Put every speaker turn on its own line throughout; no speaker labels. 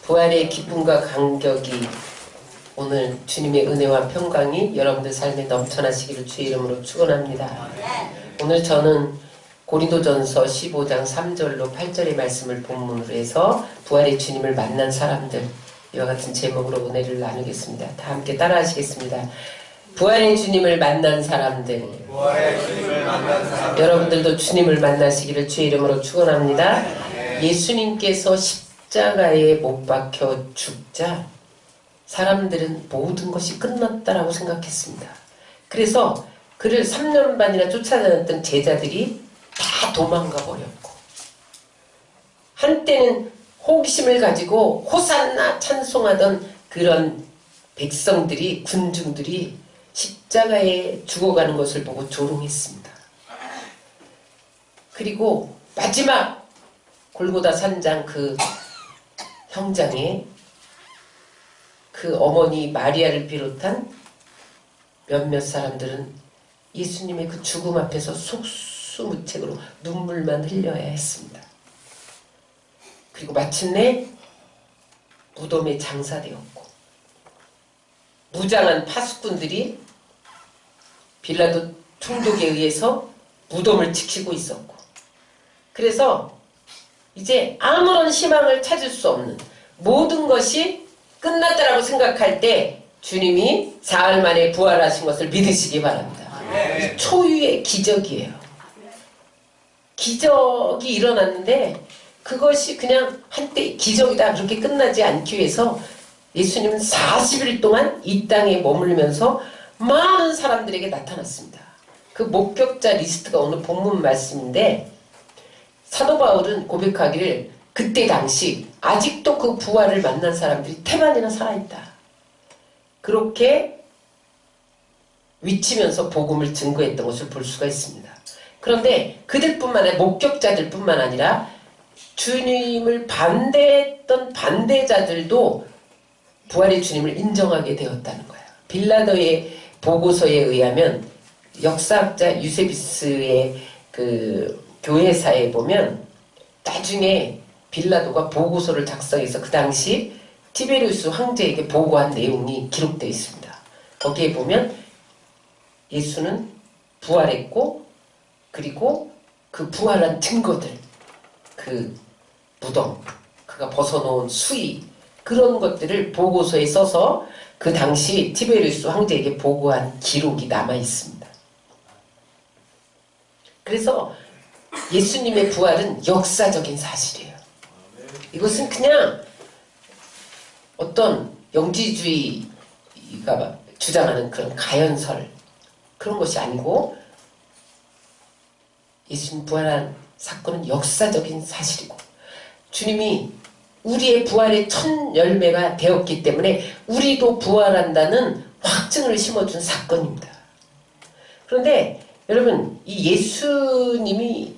부활의 기쁨과 감격이 오늘 주님의 은혜와 평강이 여러분들 삶에 넘쳐나시기를 주의 이름으로 축원합니다. 오늘 저는 고린도전서 15장 3절로 8절의 말씀을 본문으로 해서 부활의 주님을 만난 사람들, 이와 같은 제목으로 은혜를 나누겠습니다. 다 함께 따라하시겠습니다. 부활의 주님을 만난 사람들, 여러분들도 주님을 만나시기를 주의 이름으로 축원합니다. 예수님께서 십자가에 못 박혀 죽자 사람들은 모든 것이 끝났다라고 생각했습니다. 그래서 그를 3년 반이나 쫓아다녔던 제자들이 다 도망가 버렸고, 한때는 호기심을 가지고 호산나 찬송하던 그런 백성들이, 군중들이 십자가에 죽어가는 것을 보고 조롱했습니다. 그리고 마지막 골고다 산장 그 형장에 그 어머니 마리아를 비롯한 몇몇 사람들은 예수님의 그 죽음 앞에서 속수무책으로 눈물만 흘려야 했습니다. 그리고 마침내 무덤에 장사되었고, 무장한 파수꾼들이 빌라도 총독에 의해서 무덤을 지키고 있었고, 그래서 이제 아무런 희망을 찾을 수 없는, 모든 것이 끝났다라고 생각할 때 주님이 사흘 만에 부활하신 것을 믿으시기 바랍니다. 이 초유의 기적이에요. 기적이 일어났는데 그것이 그냥 한때 기적이다 그렇게 끝나지 않기 위해서 예수님은 40일 동안 이 땅에 머물면서 많은 사람들에게 나타났습니다. 그 목격자 리스트가 오늘 본문 말씀인데, 사도 바울은 고백하기를 그때 당시 아직도 그 부활을 만난 사람들이 태반이나 살아있다, 그렇게 위치면서 복음을 증거했던 것을 볼 수가 있습니다. 그런데 그들뿐만 아니라, 목격자들뿐만 아니라 주님을 반대했던 반대자들도 부활의 주님을 인정하게 되었다는 거예요. 빌라도의 보고서에 의하면, 역사학자 유세비스의 그 교회사에 보면 나중에 빌라도가 보고서를 작성해서 그 당시 티베리우스 황제에게 보고한 내용이 기록되어 있습니다. 거기에 보면 예수는 부활했고, 그리고 그 부활한 증거들, 그 무덤, 그가 벗어놓은 수의, 그런 것들을 보고서에 써서 그 당시 티베리우스 황제에게 보고한 기록이 남아 있습니다. 그래서 예수님의 부활은 역사적인 사실이에요. 이것은 그냥 어떤 영지주의가 주장하는 그런 가연설, 그런 것이 아니고, 예수님 부활한 사건은 역사적인 사실이고, 주님이 우리의 부활의 첫 열매가 되었기 때문에 우리도 부활한다는 확증을 심어준 사건입니다. 그런데 여러분, 이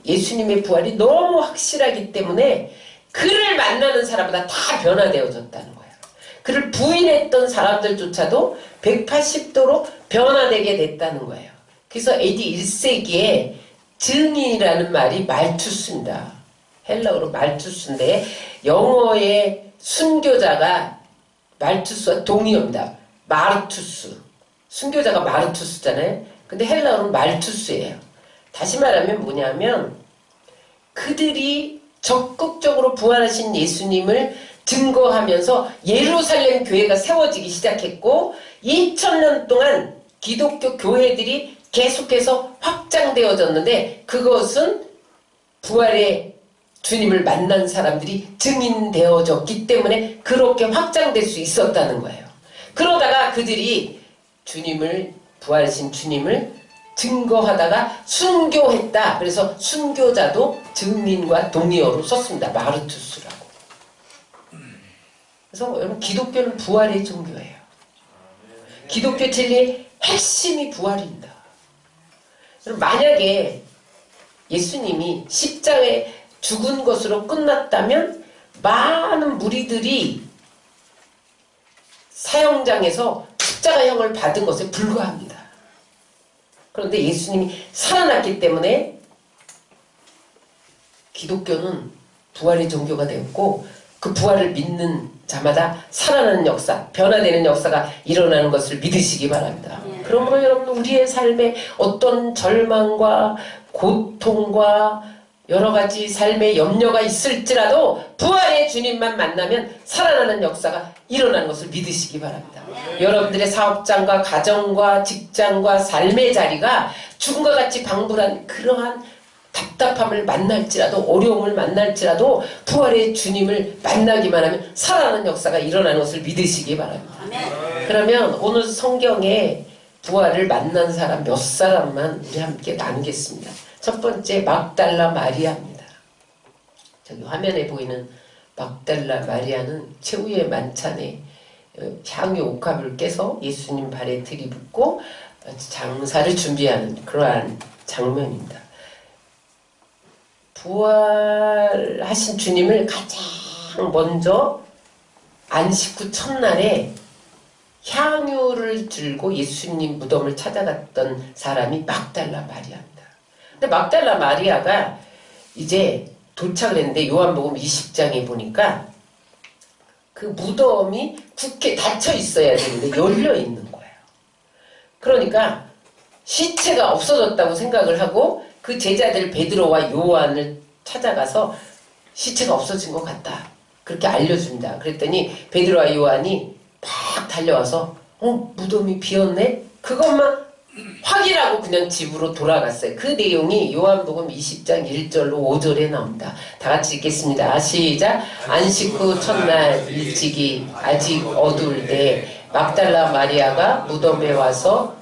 예수님의 부활이 너무 확실하기 때문에 그를 만나는 사람보다 다 변화되어졌다는 거예요. 그를 부인했던 사람들조차도 180도로 변화되게 됐다는 거예요. 그래서 AD 1세기에 증인이라는 말이 말투스입니다. 헬라어로 말투스인데, 영어의 순교자가 말투스와 동의어입니다. 마르투스. 순교자가 마르투스잖아요. 근데 헬라어는 말투스예요. 다시 말하면 뭐냐면, 그들이 적극적으로 부활하신 예수님을 증거하면서 예루살렘 교회가 세워지기 시작했고, 2000년 동안 기독교 교회들이 계속해서 확장되어졌는데, 그것은 부활의 주님을 만난 사람들이 증인되어졌기 때문에 그렇게 확장될 수 있었다는 거예요. 그러다가 그들이 부활하신 주님을 증거하다가 순교했다. 그래서 순교자도 증인과 동의어로 썼습니다. 마르투스라고. 그래서 여러분, 기독교는 부활의 종교예요. 기독교 진리의 핵심이 부활입니다. 만약에 예수님이 십자가에 죽은 것으로 끝났다면 많은 무리들이 사형장에서 십자가형을 받은 것에 불과합니다. 그런데 예수님이 살아났기 때문에 기독교는 부활의 종교가 되었고, 그 부활을 믿는 자마다 살아나는 역사, 변화되는 역사가 일어나는 것을 믿으시기 바랍니다. 그러므로 여러분 우리의 삶에 어떤 절망과 고통과 여러 가지 삶의 염려가 있을지라도 부활의 주님만 만나면 살아나는 역사가 일어나는 것을 믿으시기 바랍니다. 여러분들의 사업장과 가정과 직장과 삶의 자리가 죽음과 같이 방불한 그러한 답답함을 만날지라도 어려움을 만날지라도 부활의 주님을 만나기만 하면 살아나는 역사가 일어나는 것을 믿으시기 바랍니다. 그러면 오늘 성경에 부활을 만난 사람 몇 사람만 우리 함께 나누겠습니다. 첫 번째 막달라 마리아입니다. 저기 화면에 보이는 막달라 마리아는 최후의 만찬에 향유 옥합을 깨서 예수님 발에 들이붓고 장사를 준비하는 그러한 장면입니다. 부활하신 주님을 가장 먼저 안식 후 첫날에 향유를 들고 예수님 무덤을 찾아갔던 사람이 막달라 마리아입니다. 근데 막달라 마리아가 이제 도착을 했는데 요한복음 20장에 보니까 그 무덤이 굳게 닫혀 있어야 되는데 열려 있는 거예요. 그러니까 시체가 없어졌다고 생각을 하고 그 제자들 베드로와 요한을 찾아가서 시체가 없어진 것 같다. 그렇게 알려준다. 그랬더니 베드로와 요한이 막 달려와서 무덤이 비었네? 그것만 확인하고 그냥 집으로 돌아갔어요. 그 내용이 요한복음 20장 1절로 5절에 나옵니다. 다 같이 읽겠습니다. 시작. 안식 후 첫날 일찍이 아직 어두울 때 막달라 마리아가 무덤에 와서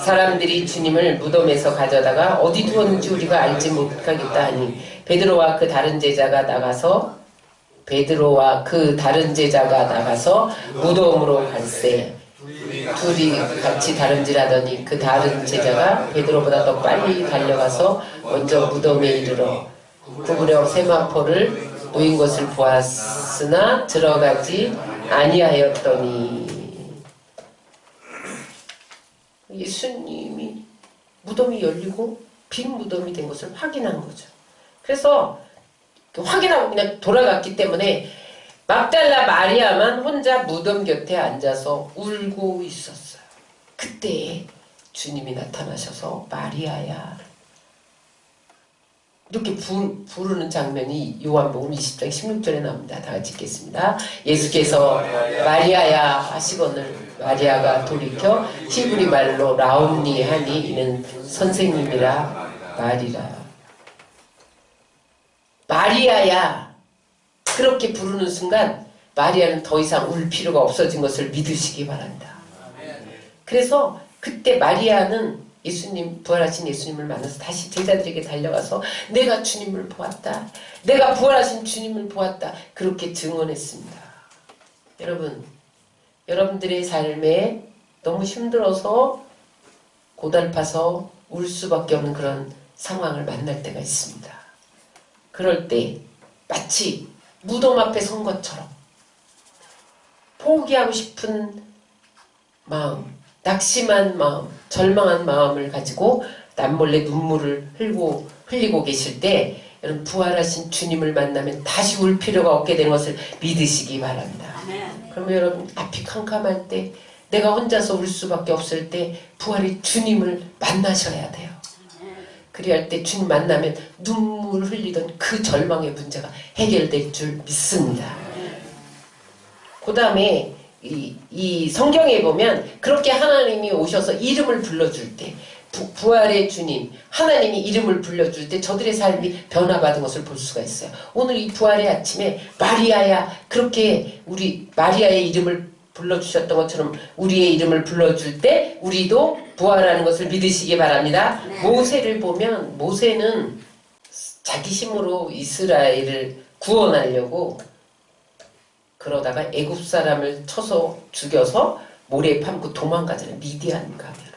사람들이 주님을 무덤에서 가져다가 어디 두었는지 우리가 알지 못하겠다 하니 베드로와 그 다른 제자가 나가서 무덤으로 갈새 둘이 같이 다름질하더니 그 다른 제자가 베드로보다 더 빨리 달려가서 먼저 무덤에 이르러 구부려 세마포를 놓인 것을 보았으나 들어가지 아니하였더니 예수님이 무덤이 열리고 빈 무덤이 된 것을 확인한 거죠. 그래서 확인하고 그냥 돌아갔기 때문에 막달라 마리아만 혼자 무덤 곁에 앉아서 울고 있었어요. 그때 주님이 나타나셔서 마리아야 이렇게 부르는 장면이 요한복음 20장 16절에 나옵니다. 다 같이 읽겠습니다. 예수께서 마리아야 하시거늘 마리아가 돌이켜 히브리 말로 라움니 하니 이는 선생님이라 말이라. 마리아야 그렇게 부르는 순간 마리아는 더 이상 울 필요가 없어진 것을 믿으시기 바랍니다. 그래서 그때 마리아는 부활하신 예수님을 만나서 다시 제자들에게 달려가서 내가 주님을 보았다. 내가 부활하신 주님을 보았다. 그렇게 증언했습니다. 여러분, 여러분들의 삶에 너무 힘들어서 고달파서 울 수밖에 없는 그런 상황을 만날 때가 있습니다. 그럴 때 마치 무덤 앞에 선 것처럼 포기하고 싶은 마음, 낙심한 마음, 절망한 마음을 가지고 남몰래 눈물을 흘리고 계실 때 여러분 부활하신 주님을 만나면 다시 울 필요가 없게 되는 것을 믿으시기 바랍니다. 그러면 여러분 앞이 캄캄할 때 내가 혼자서 울 수밖에 없을 때 부활의 주님을 만나셔야 돼요. 그리할 때 주님 만나면 눈물 흘리던 그 절망의 문제가 해결될 줄 믿습니다. 그 다음에 이 성경에 보면 그렇게 하나님이 오셔서 이름을 불러줄 때 부활의 주님 하나님이 이름을 불러줄 때 저들의 삶이 변화받은 것을 볼 수가 있어요. 오늘 이 부활의 아침에 마리아야 그렇게 우리 마리아의 이름을 불러주셨던 것처럼 우리의 이름을 불러줄 때 우리도 부활하는 것을 믿으시기 바랍니다. 모세를 보면 모세는 자기 힘으로 이스라엘을 구원하려고 그러다가 애굽 사람을 쳐서 죽여서 모래에 판고 도망가잖아요. 미디안 가게로.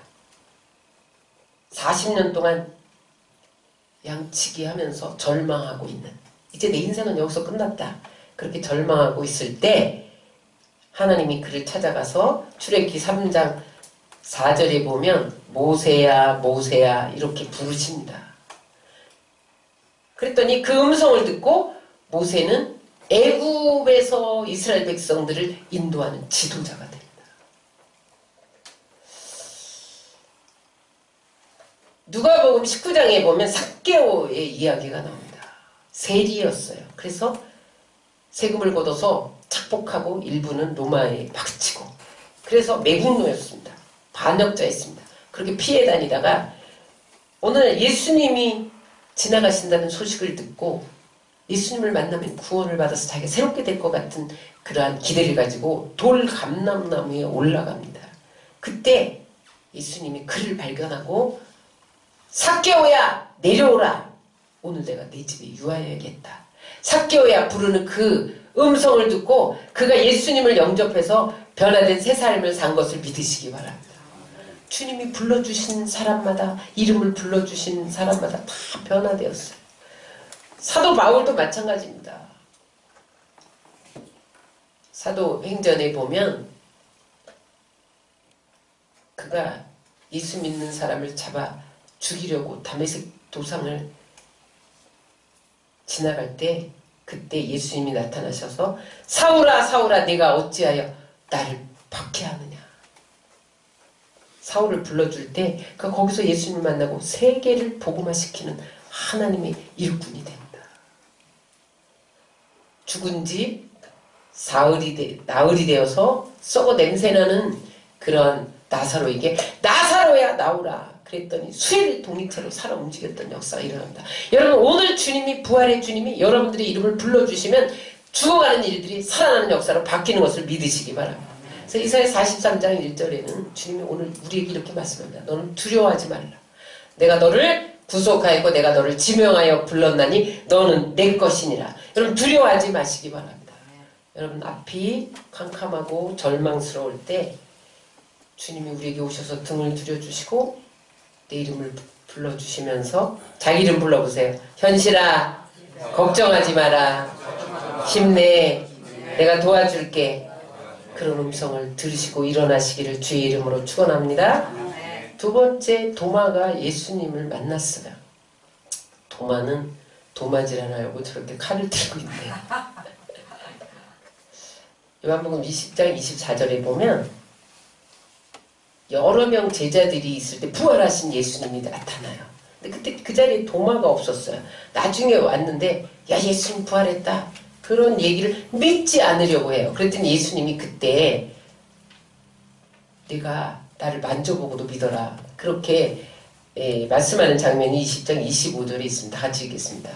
40년 동안 양치기 하면서 절망하고 있는 이제 내 인생은 여기서 끝났다. 그렇게 절망하고 있을 때 하나님이 그를 찾아가서 출애굽기 3장 4절에 보면 모세야 모세야 이렇게 부르십니다. 그랬더니 그 음성을 듣고 모세는 애굽에서 이스라엘 백성들을 인도하는 지도자가 됩니다. 누가복음 19장에 보면 삭개오의 이야기가 나옵니다. 세리였어요. 그래서 세금을 걷어서 착복하고 일부는 로마에 바치고 그래서 매국노였습니다. 반역자였습니다. 그렇게 피해 다니다가 오늘 예수님이 지나가신다는 소식을 듣고 예수님을 만나면 구원을 받아서 자기가 새롭게 될 것 같은 그러한 기대를 가지고 돌감람나무에 올라갑니다. 그때 예수님이 그를 발견하고 삭개오야 내려오라. 오늘 내가 내 집에 유하여야겠다. 삭개오야 부르는 그 음성을 듣고 그가 예수님을 영접해서 변화된 새 삶을 산 것을 믿으시기 바랍니다. 주님이 불러주신 사람마다 이름을 불러주신 사람마다 다 변화되었어요. 사도 바울도 마찬가지입니다. 사도행전에 보면 그가 예수 믿는 사람을 잡아 죽이려고 다메섹 도상을 지나갈 때 그때 예수님이 나타나셔서 사울아 사울아 네가 어찌하여 나를 박해하느냐. 사울을 불러줄 때 그가 거기서 예수님을 만나고 세계를 복음화시키는 하나님의 일꾼이 됩니다. 죽은 지 나흘이 되어서 썩어 냄새나는 그런 나사로에게 나사로야 나오라 그랬더니 수일 동리체로 살아 움직였던 역사가 일어납니다. 여러분 오늘 주님이 부활의 주님이 여러분들의 이름을 불러주시면 죽어가는 일들이 살아나는 역사로 바뀌는 것을 믿으시기 바랍니다. 그래서 이사야 43장 1절에는 주님이 오늘 우리에게 이렇게 말씀합니다. 너는 두려워하지 말라. 내가 너를 구속하였고 내가 너를 지명하여 불렀나니 너는 내 것이니라. 여러분 두려워하지 마시기 바랍니다. 여러분 앞이 캄캄하고 절망스러울 때 주님이 우리에게 오셔서 등을 들여주시고 내 이름을 불러주시면서 자기 이름 불러보세요. 현실아 걱정하지 마라. 힘내. 내가 도와줄게. 그런 음성을 들으시고 일어나시기를 주의 이름으로 축원합니다. 두 번째 도마가 예수님을 만났어요. 도마는 도마질 하려고 저렇게 칼을 들고 있네요. 요한복음 20장 24절에 보면 여러 명 제자들이 있을 때 부활하신 예수님이 나타나요. 근데 그때 그 자리에 도마가 없었어요. 나중에 왔는데 야 예수님 부활했다. 그런 얘기를 믿지 않으려고 해요. 그랬더니 예수님이 그때 네가 나를 만져보고도 믿어라. 그렇게 말씀하는 장면이 20장 25절에 있습니다. 같이 읽겠습니다.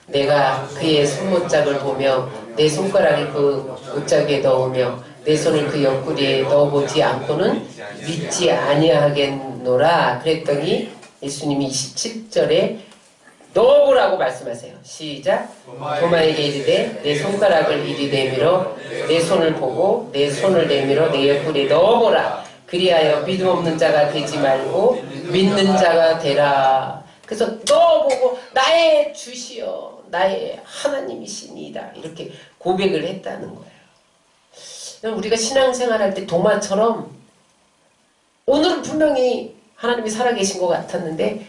내가 그의 손못짝을 보며 내 손가락을 그 못짝에 넣으며 내 손을 그 옆구리에 넣어보지 않고는 믿지 아니하겠노라. 그랬더니 예수님이 27절에 넣어보라고 말씀하세요. 시작. 도마에게 이르되 내 손가락을 이리 내밀어 내 손을 보고 내 손을 내밀어 내 옆구리에 넣어보라. 그리하여 믿음 없는 자가 되지 말고 믿는 자가 되라. 그래서 넣어보고 나의 주시여 나의 하나님이시니이다. 이렇게 고백을 했다는 거예요. 우리가 신앙생활할 때 도마처럼 오늘은 분명히 하나님이 살아계신 것 같았는데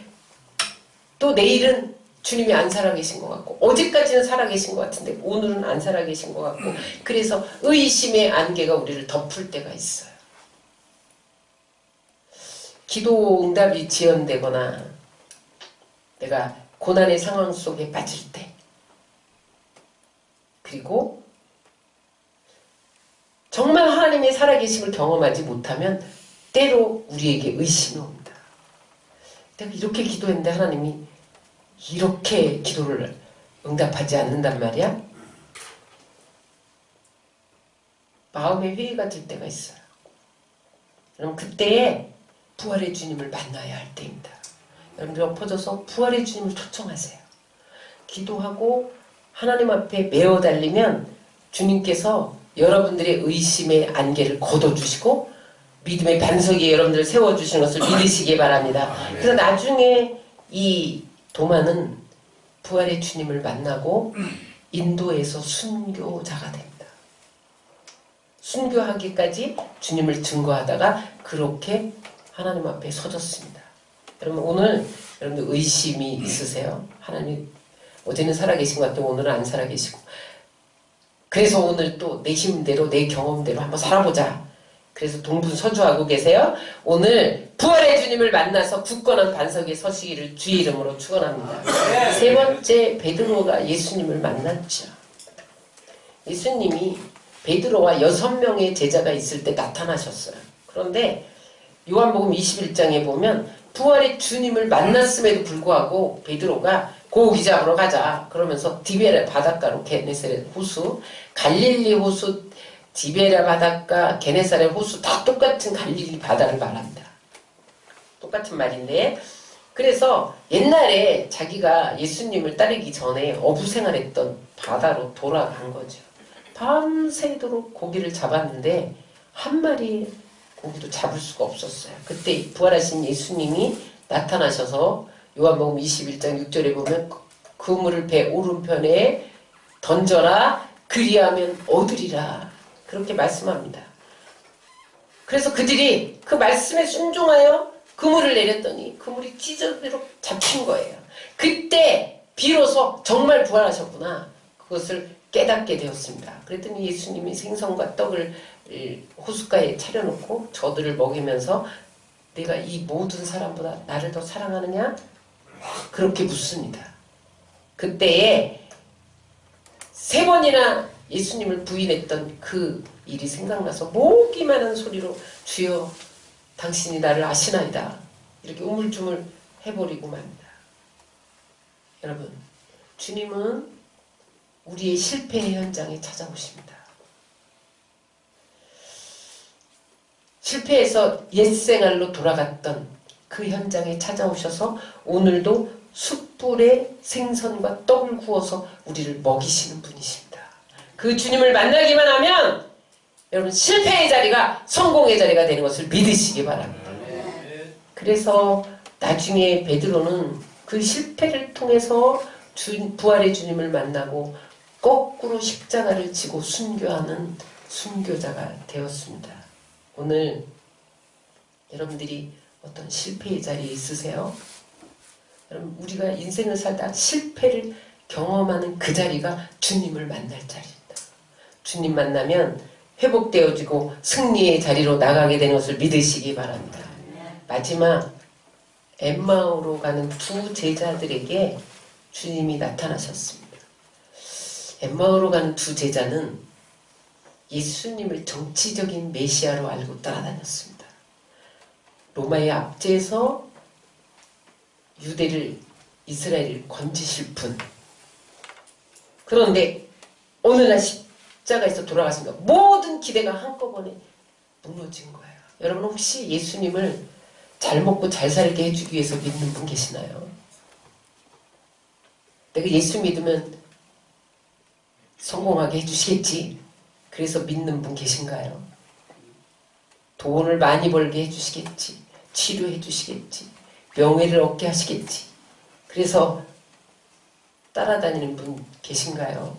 또 내일은 주님이 안 살아계신 것 같고 어제까지는 살아계신 것 같은데 오늘은 안 살아계신 것 같고 그래서 의심의 안개가 우리를 덮을 때가 있어요. 기도 응답이 지연되거나 내가 고난의 상황 속에 빠질 때 그리고 정말 하나님의 살아계심을 경험하지 못하면 때로 우리에게 의심이 옵니다. 내가 이렇게 기도했는데 하나님이 이렇게 기도를 응답하지 않는단 말이야? 마음의 회의가 들 때가 있어요. 그럼 그때에 부활의 주님을 만나야 할 때입니다. 여러분들 엎어져서 부활의 주님을 초청하세요. 기도하고 하나님 앞에 메어 달리면 주님께서 여러분들의 의심의 안개를 걷어주시고 믿음의 반석 위에 여러분들을 세워주시는 것을 믿으시기 바랍니다. 그래서 나중에 이 도마는 부활의 주님을 만나고 인도에서 순교자가 됩니다. 순교하기까지 주님을 증거하다가 그렇게 하나님 앞에 서졌습니다. 여러분 오늘 여러분들 의심이 있으세요? 하나님 어제는 살아계신 것 같은데 오늘은 안 살아계시고, 그래서 오늘 또 내 힘대로 내 경험대로 한번 살아보자. 그래서 동분서주하고 계세요. 오늘 부활의 주님을 만나서 굳건한 반석에 서시기를 주의 이름으로 축원합니다. 세 번째, 베드로가 예수님을 만났죠. 예수님이 베드로와 6명의 제자가 있을 때 나타나셨어요. 그런데 요한복음 21장에 보면 부활의 주님을 만났음에도 불구하고 베드로가 고기 잡으러 가자 그러면서 디베라 바닷가로, 게네사렛 호수, 갈릴리 호수, 디베라 바닷가, 게네사렛 호수 다 똑같은 갈릴리 바다를 말합니다. 똑같은 말인데, 그래서 옛날에 자기가 예수님을 따르기 전에 어부 생활했던 바다로 돌아간 거죠. 밤새도록 고기를 잡았는데 한 마리 고기도 잡을 수가 없었어요. 그때 부활하신 예수님이 나타나셔서 요한복음 21장 6절에 보면 그물을 배 오른편에 던져라 그리하면 얻으리라 그렇게 말씀합니다. 그래서 그들이 그 말씀에 순종하여 그물을 내렸더니 그물이 찢어지도록 잡힌 거예요. 그때 비로소 정말 부활하셨구나 그것을 깨닫게 되었습니다. 그랬더니 예수님이 생선과 떡을 호숫가에 차려놓고 저들을 먹이면서 내가 이 모든 사람보다 나를 더 사랑하느냐? 그렇게 묻습니다. 그때에 3번이나 예수님을 부인했던 그 일이 생각나서 목이 마른 소리로 주여 당신이 나를 아시나이다 이렇게 우물쭈물 해버리고 맙니다. 여러분 주님은 우리의 실패의 현장에 찾아오십니다. 실패해서 옛생활로 돌아갔던 그 현장에 찾아오셔서 오늘도 숯불에 생선과 떡을 구워서 우리를 먹이시는 분이십니다. 그 주님을 만나기만 하면 여러분 실패의 자리가 성공의 자리가 되는 것을 믿으시기 바랍니다. 그래서 나중에 베드로는 그 실패를 통해서 부활의 주님을 만나고 거꾸로 십자가를 지고 순교하는 순교자가 되었습니다. 오늘 여러분들이 어떤 실패의 자리에 있으세요? 여러분 우리가 인생을 살다 실패를 경험하는 그 자리가 주님을 만날 자리입니다. 주님 만나면 회복되어지고 승리의 자리로 나가게 되는 것을 믿으시기 바랍니다. 마지막 엠마오로 가는 두 제자들에게 주님이 나타나셨습니다. 엠마오로 가는 두 제자는 예수님을 정치적인 메시아로 알고 따라다녔습니다. 로마의 압제에서 유대를, 이스라엘을 건지실 분. 그런데 어느 날 십자가에서 돌아가시니까 모든 기대가 한꺼번에 무너진 거예요. 여러분 혹시 예수님을 잘 먹고 잘 살게 해주기 위해서 믿는 분 계시나요? 내가 예수 믿으면 성공하게 해주시겠지. 그래서 믿는 분 계신가요? 돈을 많이 벌게 해주시겠지. 치료해 주시겠지. 명예를 얻게 하시겠지. 그래서 따라다니는 분 계신가요?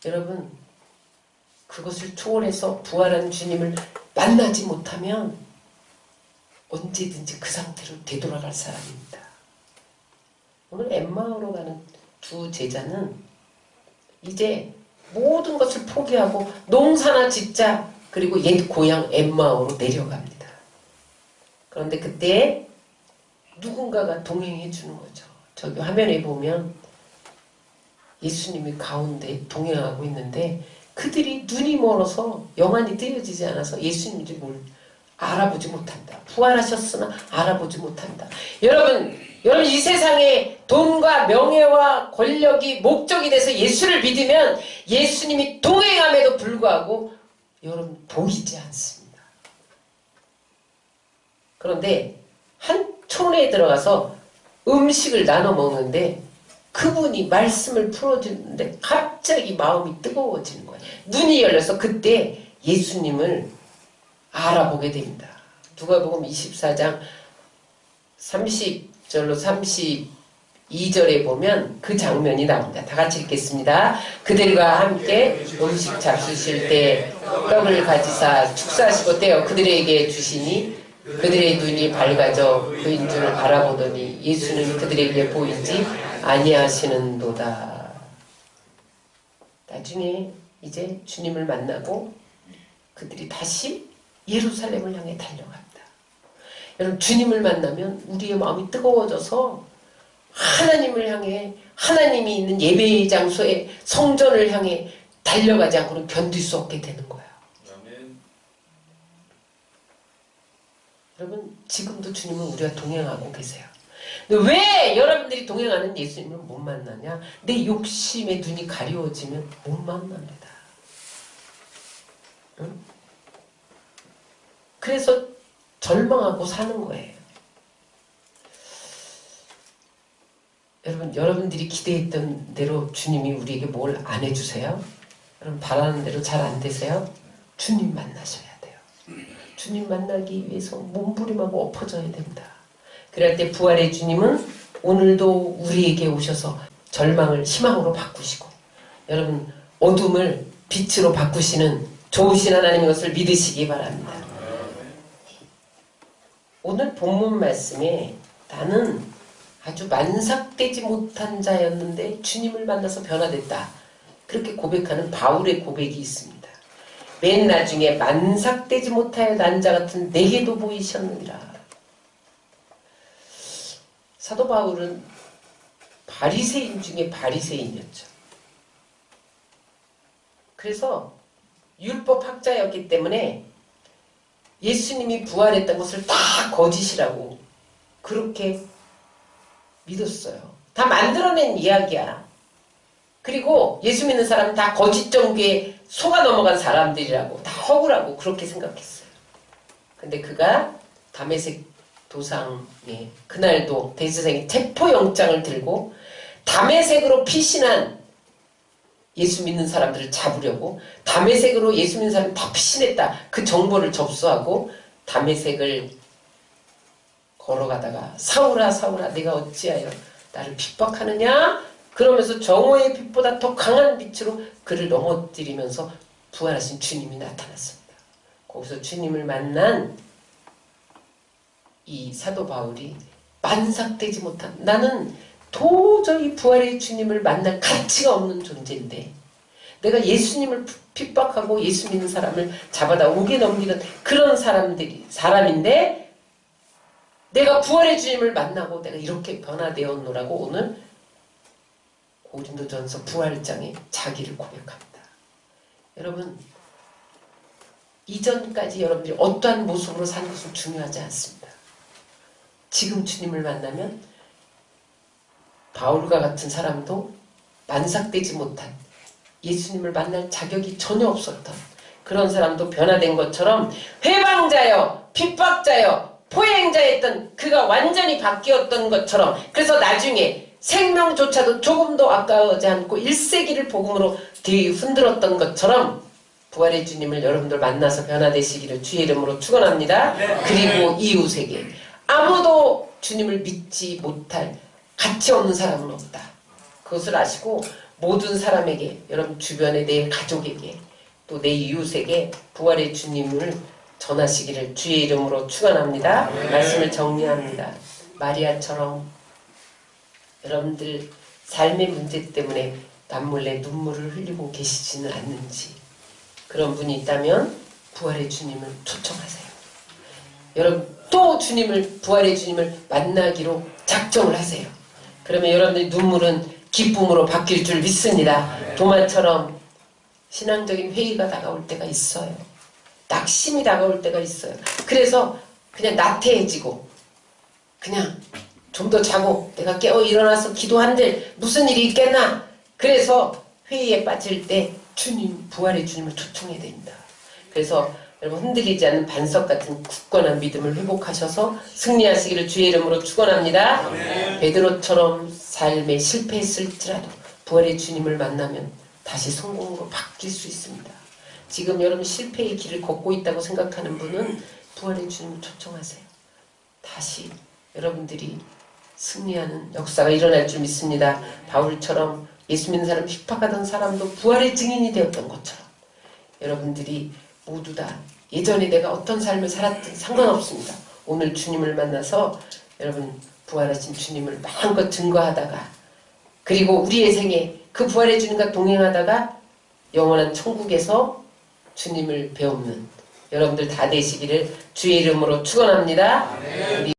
여러분 그것을 초월해서 부활한 주님을 만나지 못하면 언제든지 그 상태로 되돌아갈 사람입니다. 오늘 엠마오로 가는 두 제자는 이제 모든 것을 포기하고 농사나 짓자 그리고 옛 고향 엠마오로 내려갑니다. 그런데 그때 누군가가 동행해 주는 거죠. 저기 화면에 보면 예수님이 가운데 동행하고 있는데 그들이 눈이 멀어서 영안이 뜨여지지 않아서 예수님인지 뭘 알아보지 못한다. 부활하셨으나 알아보지 못한다. 여러분 이 세상에 돈과 명예와 권력이 목적이 돼서 예수를 믿으면 예수님이 동행함에도 불구하고 여러분 보이지 않습니다. 그런데 한 촌에 들어가서 음식을 나눠 먹는데 그분이 말씀을 풀어주는데 갑자기 마음이 뜨거워지는 거예요. 눈이 열려서 그때 예수님을 알아보게 됩니다. 누가복음 24장 30절로 32절에 보면 그 장면이 나옵니다. 다 같이 읽겠습니다. 그들과 함께 음식 잡수실 때 떡을 가지사 축사하시고 떼어 그들에게 주시니 그들의 눈이 밝아져 그인 줄 알아보더니 예수는 그들에게 보이지 아니하시는도다. 나중에 이제 주님을 만나고 그들이 다시 예루살렘을 향해 달려갑니다. 여러분, 주님을 만나면 우리의 마음이 뜨거워져서 하나님을 향해, 하나님이 있는 예배의 장소에, 성전을 향해 달려가지 않고는 견딜 수 없게 되는 거예요. 아멘. 여러분, 지금도 주님은 우리와 동행하고 계세요. 근데 왜 여러분들이 동행하는 예수님을 못 만나냐? 내 욕심에 눈이 가려워지면 못 만납니다. 응? 그래서 절망하고 사는 거예요. 여러분, 여러분들이 기대했던 대로 주님이 우리에게 뭘 안 해주세요? 여러분, 바라는 대로 잘 안 되세요? 주님 만나셔야 돼요. 주님 만나기 위해서 몸부림하고 엎어져야 됩니다. 그럴 때 부활의 주님은 오늘도 우리에게 오셔서 절망을 희망으로 바꾸시고, 여러분, 어둠을 빛으로 바꾸시는 좋으신 하나님의 것을 믿으시기 바랍니다. 오늘 본문 말씀에 나는 아주 만삭되지 못한 자였는데 주님을 만나서 변화됐다, 그렇게 고백하는 바울의 고백이 있습니다. 맨 나중에 만삭되지 못하여 난 자 같은 내게도 보이셨느니라. 사도 바울은 바리새인 중에 바리새인이었죠. 그래서 율법학자였기 때문에 예수님이 부활했던 것을 다 거짓이라고 그렇게 믿었어요. 다 만들어낸 이야기야. 그리고 예수 믿는 사람은 다 거짓 종교에 속아 넘어간 사람들이라고, 다 허구라고 그렇게 생각했어요. 근데 그가 다메섹 도상에 그날도 대제사장이 체포영장을 들고 다메섹으로 피신한 예수 믿는 사람들을 잡으려고, 다메섹으로 예수 믿는 사람이 다 피신했다, 그 정보를 접수하고 다메섹을 걸어가다가 사울아 사울아 내가 어찌하여 나를 핍박하느냐 그러면서 정오의 빛보다 더 강한 빛으로 그를 넘어뜨리면서 부활하신 주님이 나타났습니다. 거기서 주님을 만난 이 사도 바울이 만삭되지 못한, 나는 도저히 부활의 주님을 만날 가치가 없는 존재인데 내가 예수님을 핍박하고 예수 믿는 사람을 잡아다 옥에 넘기는 그런 사람인데 내가 부활의 주님을 만나고 내가 이렇게 변화되었노라고 오늘 고린도전서 부활장에 자기를 고백합니다. 여러분, 이전까지 여러분들이 어떠한 모습으로 사는 것은 중요하지 않습니다. 지금 주님을 만나면 바울과 같은 사람도 만삭되지 못한, 예수님을 만날 자격이 전혀 없었던 그런 사람도 변화된 것처럼 회방자여 핍박자여 포행자였던 그가 완전히 바뀌었던 것처럼, 그래서 나중에 생명조차도 조금도 아까워하지 않고 1세기를 복음으로 뒤흔들었던 것처럼 부활의 주님을 여러분들 만나서 변화되시기를 주의 이름으로 축원합니다. 그리고 이웃에게 아무도 주님을 믿지 못할 가치 없는 사람은 없다, 그것을 아시고 모든 사람에게, 여러분 주변의 내 가족에게 또 내 이웃에게 부활의 주님을 전하시기를 주의 이름으로 축원합니다. 말씀을 정리합니다. 마리아처럼 여러분들 삶의 문제 때문에 남몰래 눈물을 흘리고 계시지는 않는지, 그런 분이 있다면 부활의 주님을 초청하세요. 여러분 또 부활의 주님을 만나기로 작정을 하세요. 그러면 여러분들의 눈물은 기쁨으로 바뀔 줄 믿습니다. 도마처럼 신앙적인 회의가 다가올 때가 있어요. 낙심이 다가올 때가 있어요. 그래서 그냥 나태해지고 그냥 좀 더 자고 내가 깨어 일어나서 기도한들 무슨 일이 있겠나, 그래서 회의에 빠질 때 주님, 부활의 주님을 초청해야 됩니다. 그래서 여러분 흔들리지 않는 반석 같은 굳건한 믿음을 회복하셔서 승리하시기를 주의 이름으로 축원합니다. 베드로처럼 삶에 실패했을지라도 부활의 주님을 만나면 다시 성공으로 바뀔 수 있습니다. 지금 여러분 실패의 길을 걷고 있다고 생각하는 분은 부활의 주님을 초청하세요. 다시 여러분들이 승리하는 역사가 일어날 줄 믿습니다. 바울처럼 예수 믿는 사람 핍박하던 사람도 부활의 증인이 되었던 것처럼 여러분들이 모두 다 예전에 내가 어떤 삶을 살았든 상관없습니다. 오늘 주님을 만나서 여러분 부활하신 주님을 마음껏 증거하다가 그리고 우리의 생에 그 부활의 주님과 동행하다가 영원한 천국에서 주님을 배우는 여러분들 다 되시기를 주의 이름으로 축원합니다.